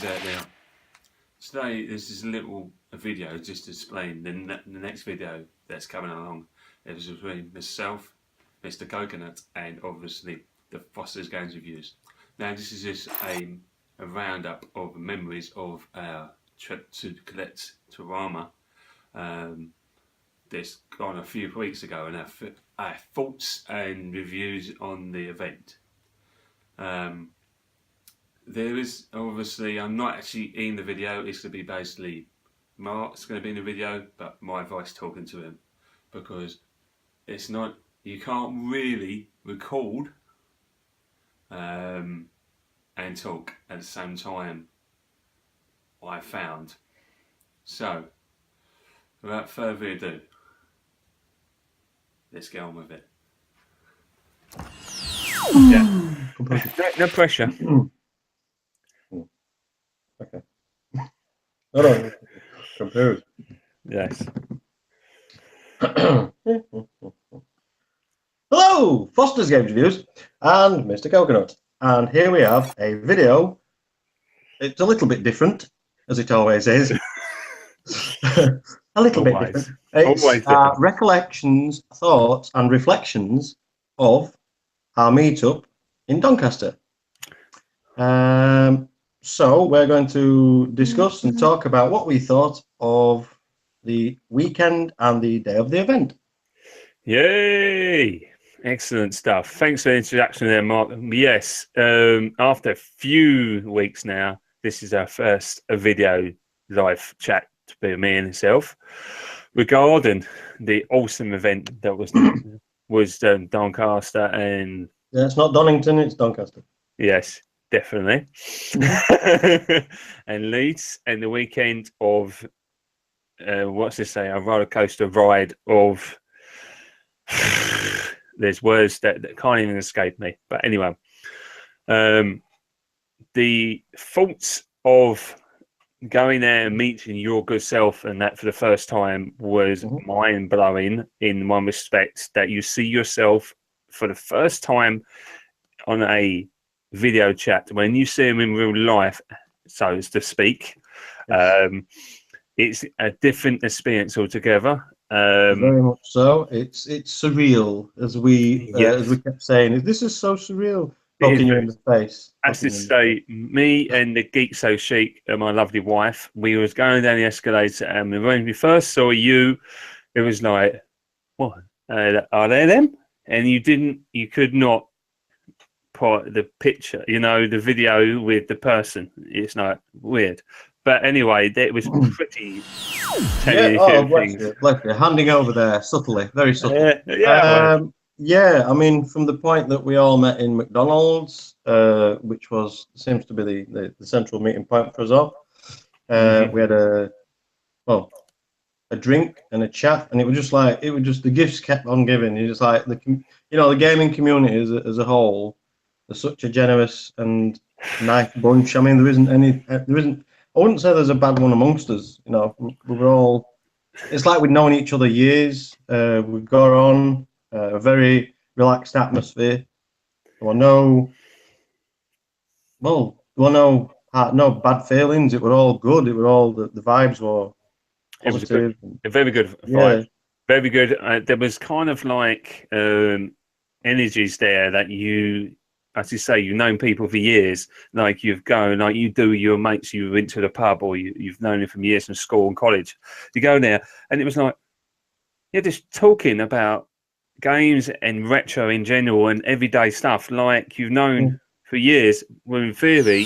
exactly. Today, this is a little video just to explain the next video that's coming along. It was between myself, Mr. Coconut, and obviously the Foster's Games Reviews. Now, this is just a roundup of memories of our trip to collect Tarama. This gone a few weeks ago, and our thoughts and reviews on the event. There is obviously, I'm not actually in the video. It's going to be basically Mark's going to be in the video, but my voice talking to him, because it's not, you can't really record and talk at the same time, I found. So, without further ado, let's get on with it. Yeah. No pressure. Okay. No, confused. Yes. Hello, Foster's Games Reviews and Mr. Coconut. And here we have a video. It's a little bit different, as it always is. A little bit different. It's different. recollections, thoughts, and reflections of our meetup in Doncaster. So we're going to discuss and talk about what we thought of the weekend and the day of the event. Yay! Excellent stuff. Thanks for the introduction there, Mark. Yes, after a few weeks now, this is our first video live chat between me and himself regarding the awesome event that was Doncaster and... Yeah, it's not Donington, it's Doncaster. Yes. Definitely. And Leeds, and the weekend of what's this say, a roller coaster ride of there's words that can't even escape me, but anyway, the thoughts of going there and meeting your good self and that for the first time was mind-blowing, in one respect, that you see yourself for the first time on a video chat. When you see him in real life, so as to speak, it's a different experience altogether. Very much so. It's surreal, as we kept saying. This is so surreal. Poking you in the face. As to say, me and the Geek So Chic, my lovely wife, we was going down the escalator, and when we first saw you, it was like, what? Are they them? And you could not put the picture, the video with the person. It's not weird. But anyway, it was pretty... bless you. Handing over there subtly, very subtly. Yeah, I mean, from the point that we all met in McDonald's, which seems to be the central meeting point for us all. We had a drink and a chat, and it was just the gifts kept on giving. It's just like the gaming community as a whole. They're such a generous and nice bunch. I mean, I wouldn't say there's a bad one amongst us. We were all, it's like we'd known each other years. We've got on a very relaxed atmosphere. There were no bad feelings. It were all good. It were all, the vibes were positive. It was a very good vibe. Yeah. Very good. There was kind of like energies there that you, as you say, you've known people for years, like you've gone, like you do your mates, you went to the pub, or you've known them from years from school and college. You go there, and it was like, you're just talking about games and retro in general and everyday stuff, like you've known for years, when in theory...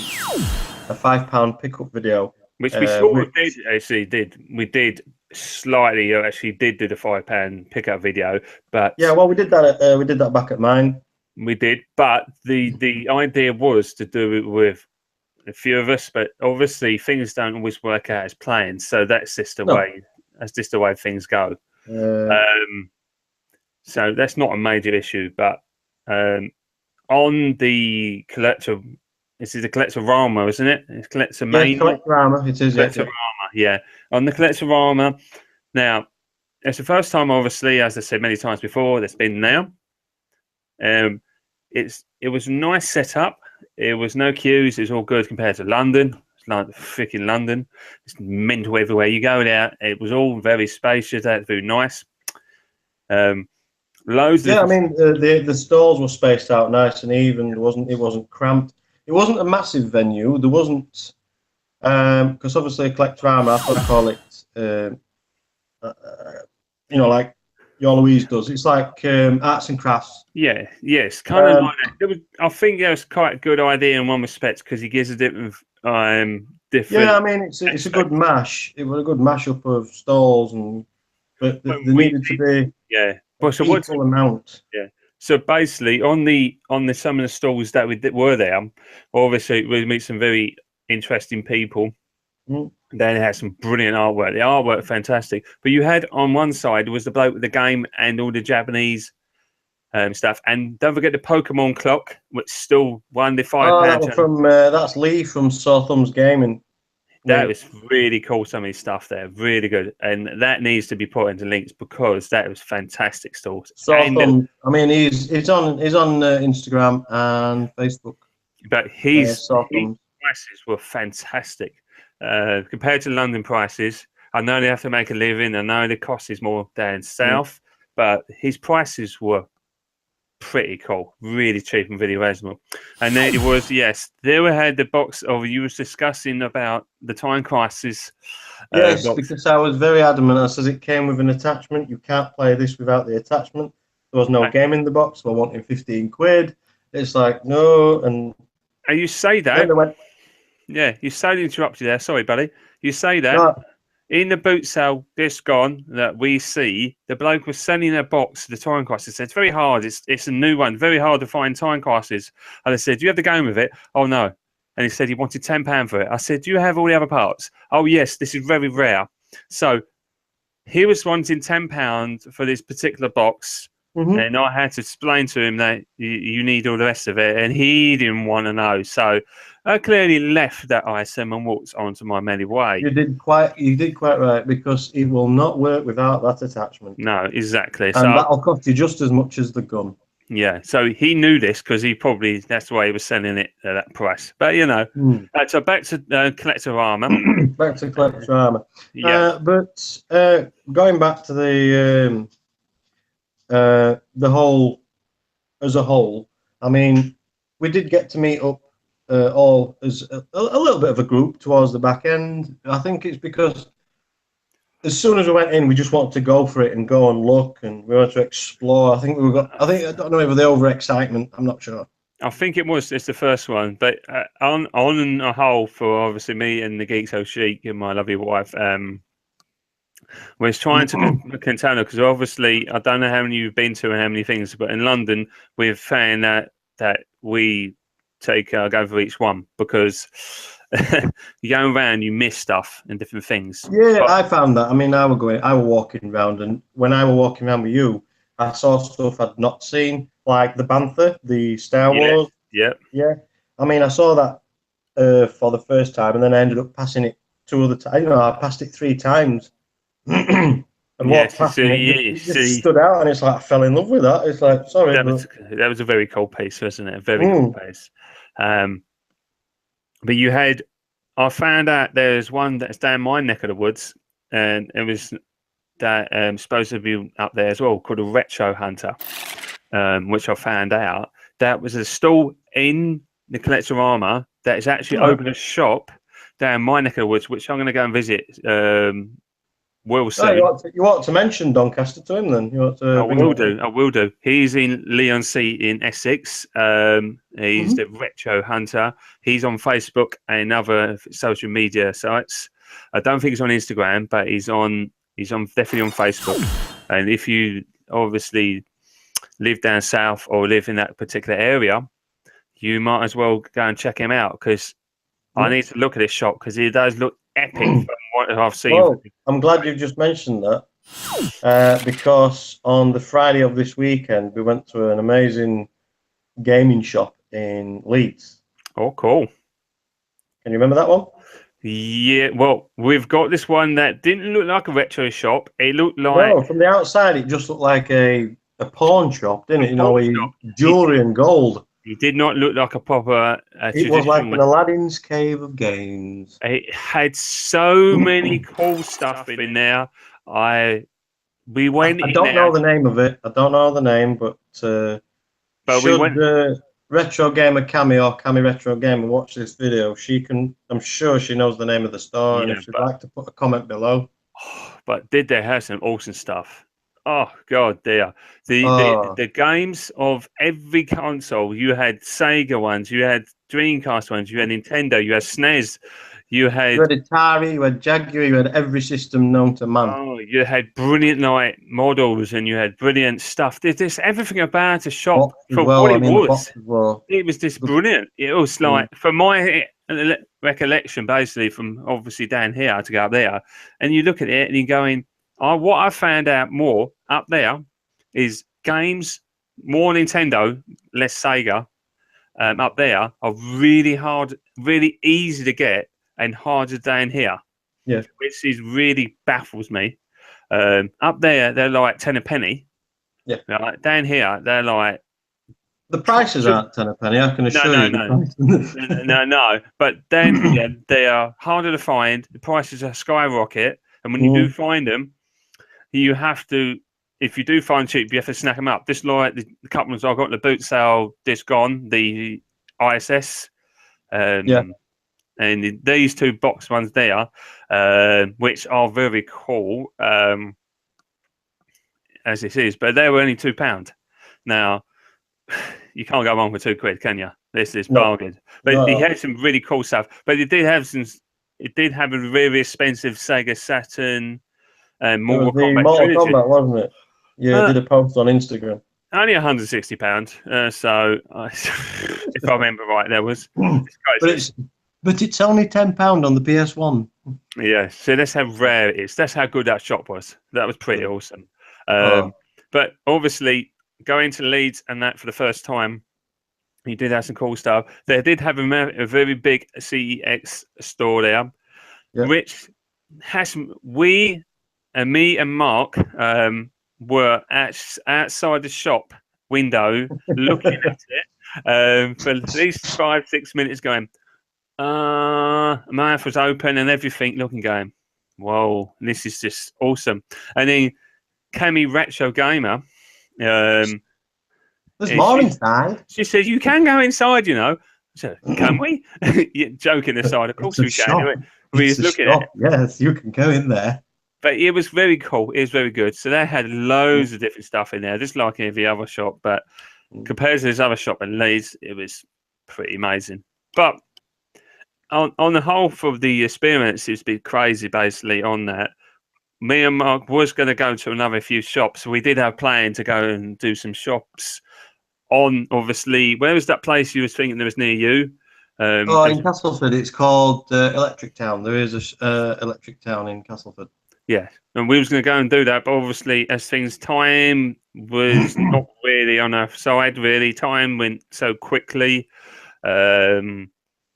A £5 pickup video. Which we sort of did. We did slightly, did do the £5 pickup video, but... Yeah, well, we did that back at mine. We did, but the idea was to do it with a few of us, but obviously things don't always work out as planned, so that's just the way. That's just the way things go. So that's not a major issue, but on the collector, this is a Collectorama, isn't it? It's Collectorama. It is. Collectorama, yeah. On the Collectorama, now it's the first time, obviously, as I said many times before, that's been now. It was a nice setup. It was no queues. It was all good compared to London. like freaking London. It's mental everywhere you go there. It was all very spacious. That's very nice. Loads. Yeah, I Of, mean the stalls were spaced out nice and even. It wasn't cramped. It wasn't a massive venue. There wasn't because obviously Collectorama, that's what I call it. Like your Louise does. It's like arts and crafts. Yeah, yes, kind of like that. I think that was quite a good idea in one respect because he gives a different. Yeah, I mean it's a good mash. It was a good mashup of stalls, but there needed to be equal amount. Yeah. So basically, on the some of the stalls that were there, obviously we meet some very interesting people. Mm. They had some brilliant artwork. The artwork fantastic. But you had on one side was the bloke with the game and all the Japanese stuff, and don't forget the Pokemon clock, which still won the £5. That's Lee from Sore Thumbs Gaming. That was really cool. Some of his stuff there, really good, and that needs to be put into links because that was fantastic stuff. Sore Thumbs. I mean, he's on Instagram and Facebook. But his prices were fantastic compared to London prices. I know they have to make a living. I know the cost is more down south, but his prices were pretty cool, really cheap and really reasonable. And then it was there we had the box of you was discussing about the Time Crisis. Yes, because I was very adamant. I said it came with an attachment. You can't play this without the attachment. There was no game in the box. So I wanted 15 quid. It's like no, and you say that. You say interrupt you there. Sorry, buddy. You say that. No. In the boot sale just gone that we see, the bloke was selling a box of the Time Crisis. It's very hard. It's a new one. Very hard to find Time Crisis. And I said, do you have the game with it? Oh, no. And he said he wanted £10 for it. I said, do you have all the other parts? Oh, yes, this is very rare. So he was wanting £10 for this particular box. Mm-hmm. And I had to explain to him that you need all the rest of it. And he didn't want to know. So I clearly left that item and walked on to my merry way. You did quite right because it will not work without that attachment. No, exactly. And that'll cost you just as much as the gun. Yeah, so he knew this because that's the way he was selling it at that price. But so back to Collectorama. Back to Collectorama. Yeah, but going back to the whole as a whole, I mean, we did get to meet up all as a little bit of a group towards the back end. I think it's because as soon as we went in, we just wanted to go for it and go and look, and we wanted to explore. I don't know if the overexcitement. I'm not sure. I think it's the first one, but on a whole, for obviously me and the Geek So Chic and my lovely wife, was trying to contain her because obviously I don't know how many you've been to and how many things, but in London we've found that we go for each one because you go around, you miss stuff and different things. Yeah, but I found that. I mean, I was walking around, and when I was walking around with you, I saw stuff I'd not seen, like the Bantha, the Star Wars. Yeah. I mean, I saw that for the first time, and then I ended up passing it 2 other times. I passed it 3 times. And walked past it. It just stood out, and it's like I fell in love with that. It's like, sorry, that was a very cool piece, wasn't it? A very cool piece. But I found out there's one that's down my neck of the woods, and it was that supposed to be up there as well, called a Retro Hunter, which I found out that was a stall in the Collectorama that is actually opened a shop down my neck of the woods, which I'm going to go and visit. Will soon. You want to mention Doncaster to him then? I will do. He's in Leigh-on-Sea in Essex. He's the Retro Hunter. He's on Facebook and other social media sites. I don't think he's on Instagram, but he's definitely on Facebook. And if you obviously live down south or live in that particular area, you might as well go and check him out because I need to look at this shop because he does look epic from what I've seen. Well, I'm glad you've just mentioned that because on the Friday of this weekend, we went to an amazing gaming shop in Leeds. Oh, cool. Can you remember that one? Yeah, well, we've got this one that didn't look like a retro shop. It looked like... No, from the outside, it just looked like a pawn shop, didn't it? Jewellery and gold. It did not look like a proper It was like traditional an Aladdin's cave of games. It had so many cool stuff in there. We went I in don't know there, the name of it. I don't know the name, but but we should went. Retro Gamer Cami or Cami Retro Gamer watch this video, she can. I'm sure she knows the name of the store, and Yeah, if she'd like to put a comment below. but did they have some awesome stuff? Oh God, dear. Oh, The games of every console. You had Sega ones, you had Dreamcast ones, you had Nintendo, you had SNES, you you had had Atari, you had Jaguar, you had every system known to man. you had brilliant like models, and you had brilliant stuff. There's just everything about a shop Box as for what well. I it mean, the was. boxes were It was just good. brilliant. It was Mm. like, from my recollection, basically from obviously down here to go up there, and you look at it and you're going, what I found out more up there is games, more Nintendo, less Sega, up there are really hard, really easy to get, and harder down here. Yeah. Which is really baffles me. Up there, they're like 10 a penny. Yeah. Right? Down here, they're like The prices aren't 10 a penny, I can no, assure no, you. The no. price. No. But then yeah, they are harder to find. The prices are skyrocket, and when you do find them, you have to. If you do find cheap, you have to snack them up. Just like the couple of I got in the boot sale, just gone the ISS, Yeah. and these two box ones there, which are very cool, as this is, but they were only £2. Now you can't go wrong with £2, can you? This is No. bargain. But No. he had some really cool stuff. But it did have some. It did have a very expensive Sega Saturn and It was Mortal the Kombat Mortal trilogy. Kombat, wasn't it? Yeah, I did a post on Instagram. Only £160. So if I remember right, there was. But it's only £10 on the PS1. Yeah. So that's how rare it is. That's how good that shop was. That was pretty awesome. Oh. But obviously, going to Leeds and that for the first time. He did have some cool stuff. They did have a very big CEX store there, which has me and Mark were outside the shop window looking at it for at least 5-6 minutes, going, mouth was open and everything, looking, going, whoa, this is just awesome. And then Cami Retro Gamer. There's more inside. She says, you can go inside, you know. I said, can we? Joking aside, of course we can. We was looking at it. Yes, you can go in there. But it was very cool. It was very good. So they had loads of different stuff in there, just like every other shop. But compared to this other shop in Leeds, it was pretty amazing. But on the whole, for the experience, it's been crazy, basically, on that. Me and Mark was going to go to another few shops. We did have plan to go and do some shops on, obviously, where was that place you was thinking there was near you? In Castleford, it's called Electric Town. There is a Electric Town in Castleford. Yeah, and we was going to go and do that, but obviously, as things, time was not really on our side. Really, time went so quickly. Really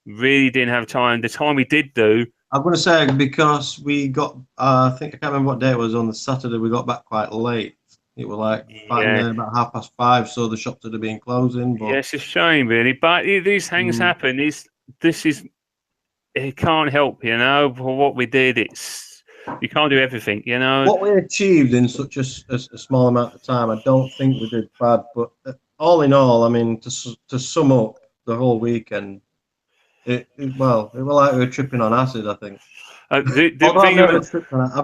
didn't have time. The time we did do, I'm going to say, because we got, I think I can't remember what day it was. On the Saturday, we got back quite late. It was like about 5:30, so the shops would have been closing. But yeah, it's a shame, really. But these things happen. It can't help, you know. For what we did, you can't do everything, you know. What we achieved in such a small amount of time, I don't think we did bad. But all in all, I mean, to sum up the whole weekend, it was like we were tripping on acid, I think. I've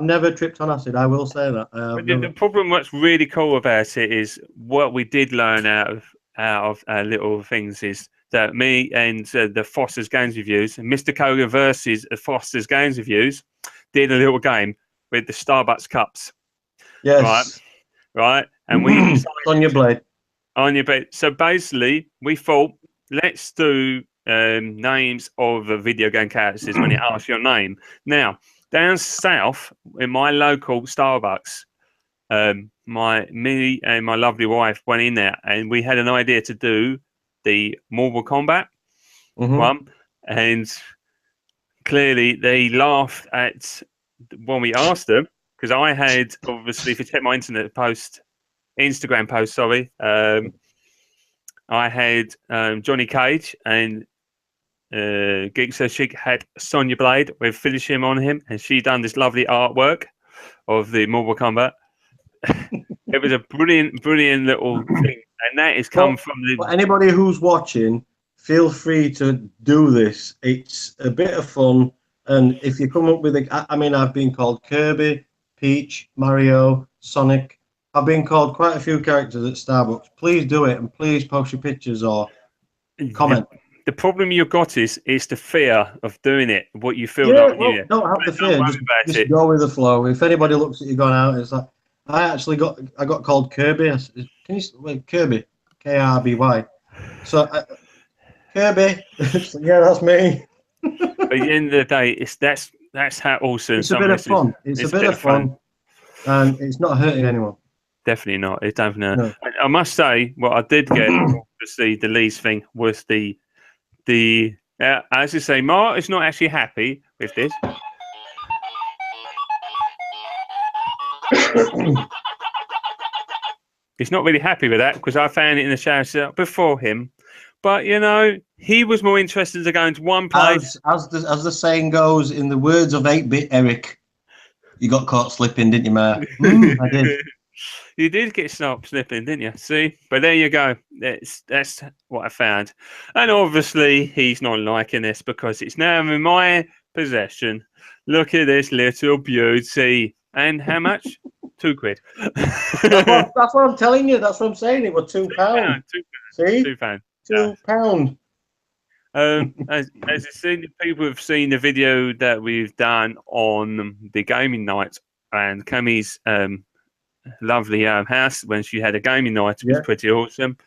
never tripped on acid. I will say that. The problem, what's really cool about it, is what we did learn out of our little things is that me and the Foster's Games Reviews, Mr. Koga versus Foster's Games Reviews, did a little game with the Starbucks cups. Yes. Right. And we on your blade. On your blade. So basically, we thought, let's do names of video game characters when you ask your name. Now, down south in my local Starbucks, me and my lovely wife went in there, and we had an idea to do the Mortal Kombat one, and clearly they laughed at when we asked them, because I had, obviously, if you check my Instagram post, I had Johnny Cage, and Geek So Chic had Sonya Blade with Finish Him on him, and she done this lovely artwork of the Mortal Kombat. It was a brilliant little thing, and that has come from the. But anybody who's watching, feel free to do this. It's a bit of fun, and if you come up with I mean, I've been called Kirby, Peach, Mario, Sonic. I've been called quite a few characters at Starbucks. Please do it, and please post your pictures or comment. The problem you've got is the fear of doing it. What you feel Yeah, like. well, Yeah, don't have the fear. Just go with the flow. If anybody looks at you going out, it's like I got called Kirby. Can you wait, Kirby? Kirby. So Kirby. Yeah, that's me. But at the end of the day, that's how awesome. It's a bit of fun. It's a bit of fun, and it's not hurting anyone. Definitely not. It's definitely not. No. I must say, what I did get to see the Lee's thing was the as I say, Mark is not actually happy with this. He's not really happy with that because I found it in the shower before him. But you know, he was more interested in going to one place. As the saying goes, in the words of 8-Bit Eric, you got caught slipping, didn't you, Ma? I did. You did get slipping, didn't you? See, but there you go. That's what I found, and obviously he's not liking this because it's now in my possession. Look at this little beauty, and how much? £2. That's what I'm telling you. That's what I'm saying. It was £2. See, £2. £2. As you've seen, people have seen the video that we've done on the gaming night and Cammy's lovely house when she had a gaming night. It was pretty awesome.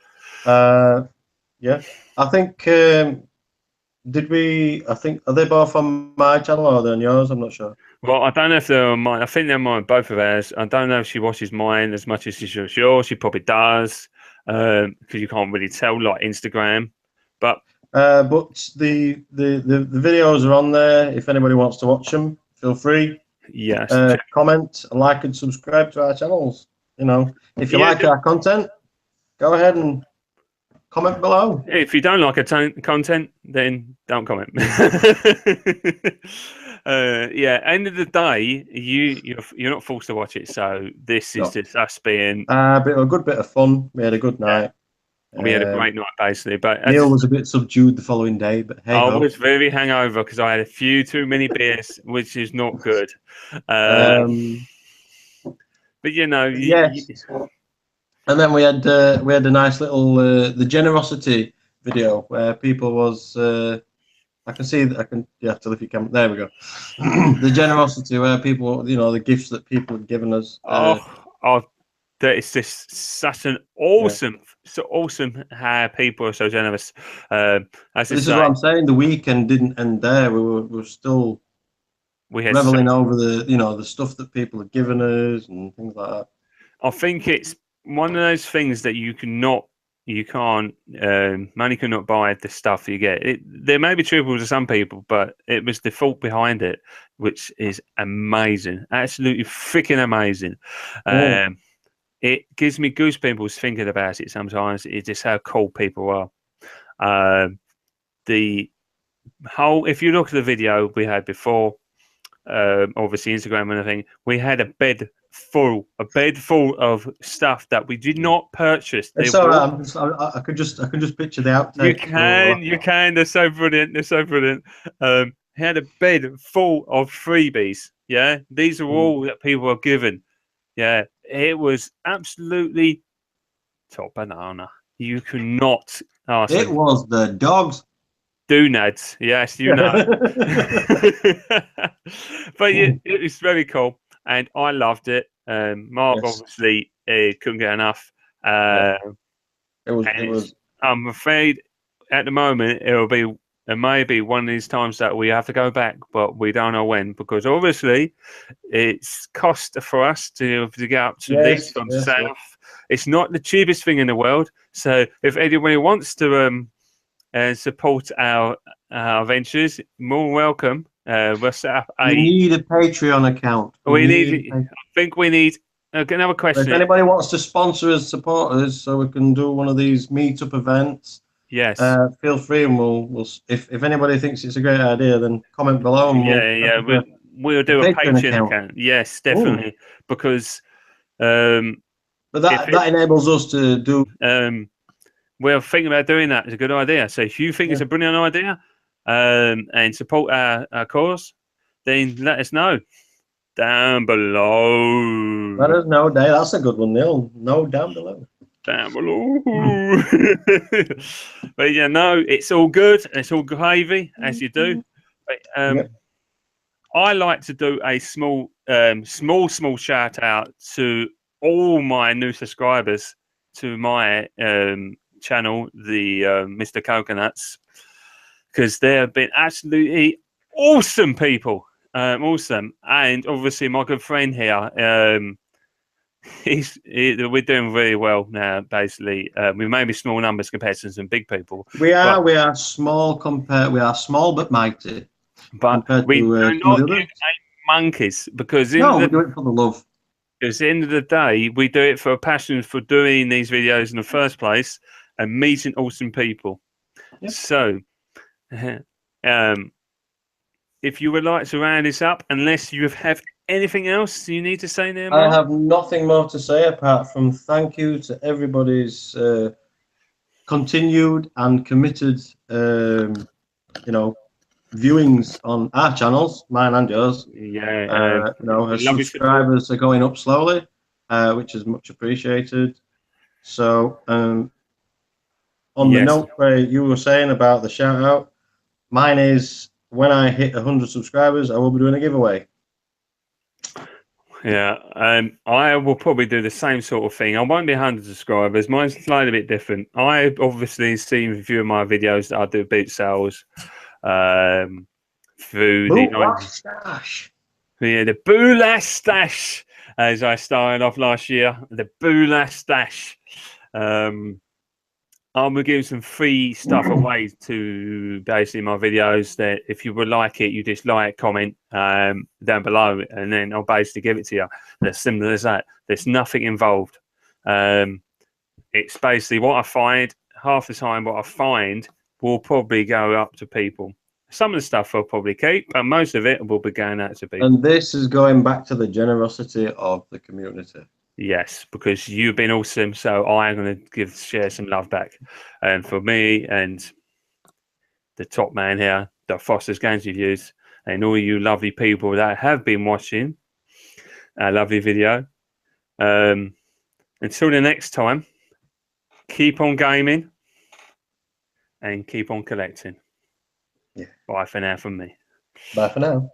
Yeah, I think. Did we? I think are they both on my channel or are they on yours? I'm not sure. Well, I don't know if they're on mine. I think they're on both of ours. I don't know if she watches mine as much as she should. She probably does because you can't really tell like Instagram. But the videos are on there. If anybody wants to watch them, feel free. Yes. Comment, like, and subscribe to our channels. You know, if you like our content, go ahead and comment below. If you don't like our content, then don't comment. End of the day, you're not forced to watch it. So this is just us being a good bit of fun. We had a good night. We had a great night, basically. But Neil was a bit subdued the following day, but hey, I was very hungover because I had a few too many beers, which is not good. But you know, yes. And then we had a nice little the generosity video where people was I can see that you have to lift your camera. There we go. The generosity where people, you know, the gifts that people have given us. That is just such an awesome, so awesome how people are so generous. This is what I'm saying. The weekend didn't end there. We were still reveling over the stuff that people have given us and things like that. I think it's one of those things that money cannot buy the stuff you get. There may be trivial to some people, but it was the thought behind it, which is amazing, absolutely freaking amazing. It gives me goosebumps thinking about it sometimes. It's just how cool people are. The whole, if you look at the video we had before, obviously Instagram and everything, we had a bed full of stuff that we did not purchase. It's all right. I could just picture the outtakes. You can. They're so brilliant. He had a bed full of freebies. Yeah, these are all that people are given. Yeah, it was absolutely top banana. You cannot ask. It was the dogs. Doonads, yes, you know. But it was very cool, and I loved it. Mark obviously couldn't get enough. It was. I'm afraid at the moment it may be one of these times that we have to go back, but we don't know when, because obviously it's cost for us to get up to Leeds from south. Yes. It's not the cheapest thing in the world. So if anybody wants to support our ventures, more welcome. We'll set up We need a Patreon account. I think we need another If question. anybody wants to sponsor us, support us, so we can do one of these meetup events, Yes. feel free, and we'll if anybody thinks it's a great idea, then comment below, and Yeah. We'll do a Patreon Patreon account. account. Yes, definitely. Because But that enables us to do. we're thinking about doing that. It's a good idea. So if you think it's a brilliant idea, and support our cause, then let us know down below. Let us know, Dave. That's a good one, Neil. No, down below. Down below. But yeah, no, it's all good. It's all gravy as you do. But, I like to do a small shout out to all my new subscribers to my channel, the Mr. Coconuts, because they have been absolutely awesome people. Awesome. And obviously my good friend here, we're doing really well now, basically. We may be small numbers compared to some big people. We are small but mighty. But we do not get monkeys, because we do it for the love. Because at the end of the day, we do it for a passion for doing these videos in the first place and meeting awesome people. Yep. So, if you would like to round this up, unless you have anything else you need to say there, Mark? I have nothing more to say apart from thank you to everybody's continued and committed, viewings on our channels, mine and yours. Yeah, our subscribers are going up slowly, which is much appreciated. So, on the note where you were saying about the shout out, mine is when I hit 100 subscribers, I will be doing a giveaway. Yeah, I will probably do the same sort of thing. I won't be 100 subscribers. Mine's slightly bit different. I obviously seen a few of my videos that I do boot sales. Through the Boolash Stash, as I started off last year, the Boolash Stash. I'm giving some free stuff away to basically my videos. That if you would like it, you just like, comment down below, and then I'll basically give it to you. As simple as that. There's nothing involved. It's basically what I find. Half the time, what I find will probably go up to people. Some of the stuff I'll probably keep, but most of it will be going out to people. And this is going back to the generosity of the community. Yes, because you've been awesome, so I'm going to share some love back. And for me and the top man here, the Foster's Games Reviews, and all you lovely people that have been watching our lovely video. Until the next time, keep on gaming and keep on collecting. Yeah. Bye for now from me. Bye for now.